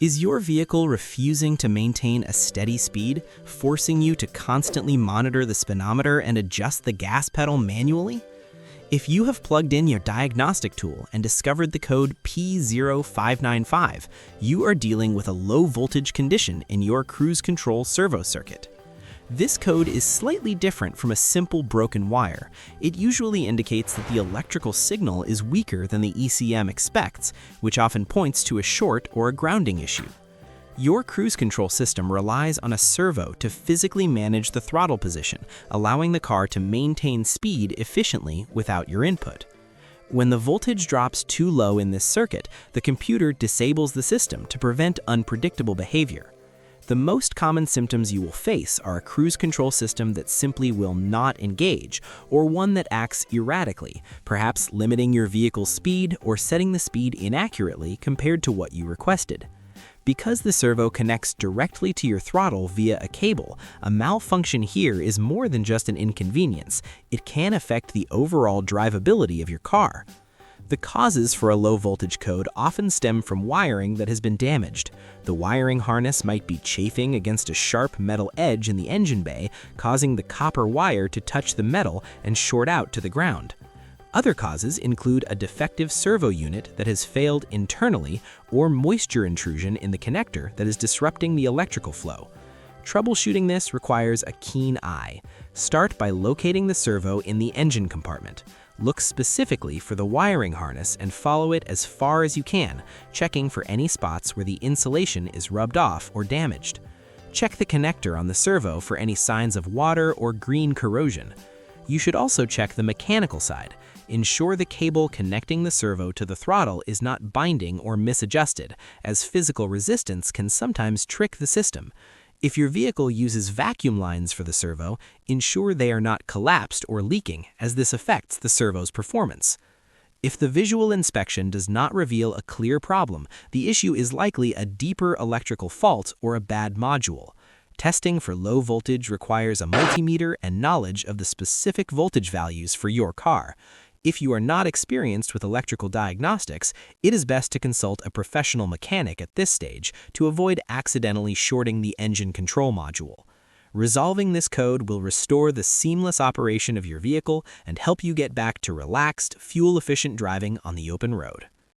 Is your vehicle refusing to maintain a steady speed, forcing you to constantly monitor the speedometer and adjust the gas pedal manually? If you have plugged in your diagnostic tool and discovered the code P0595, you are dealing with a low voltage condition in your cruise control servo circuit. This code is slightly different from a simple broken wire. It usually indicates that the electrical signal is weaker than the ECM expects, which often points to a short or a grounding issue. Your cruise control system relies on a servo to physically manage the throttle position, allowing the car to maintain speed efficiently without your input. When the voltage drops too low in this circuit, the computer disables the system to prevent unpredictable behavior. The most common symptoms you will face are a cruise control system that simply will not engage, or one that acts erratically, perhaps limiting your vehicle's speed or setting the speed inaccurately compared to what you requested. Because the servo connects directly to your throttle via a cable, a malfunction here is more than just an inconvenience. It can affect the overall drivability of your car. The causes for a low voltage code often stem from wiring that has been damaged. The wiring harness might be chafing against a sharp metal edge in the engine bay, causing the copper wire to touch the metal and short out to the ground. Other causes include a defective servo unit that has failed internally or moisture intrusion in the connector that is disrupting the electrical flow. Troubleshooting this requires a keen eye. Start by locating the servo in the engine compartment. Look specifically for the wiring harness and follow it as far as you can, checking for any spots where the insulation is rubbed off or damaged. Check the connector on the servo for any signs of water or green corrosion. You should also check the mechanical side. Ensure the cable connecting the servo to the throttle is not binding or misadjusted, as physical resistance can sometimes trick the system. If your vehicle uses vacuum lines for the servo, ensure they are not collapsed or leaking, as this affects the servo's performance. If the visual inspection does not reveal a clear problem, the issue is likely a deeper electrical fault or a bad module. Testing for low voltage requires a multimeter and knowledge of the specific voltage values for your car. If you are not experienced with electrical diagnostics, it is best to consult a professional mechanic at this stage to avoid accidentally shorting the engine control module. Resolving this code will restore the seamless operation of your vehicle and help you get back to relaxed, fuel-efficient driving on the open road.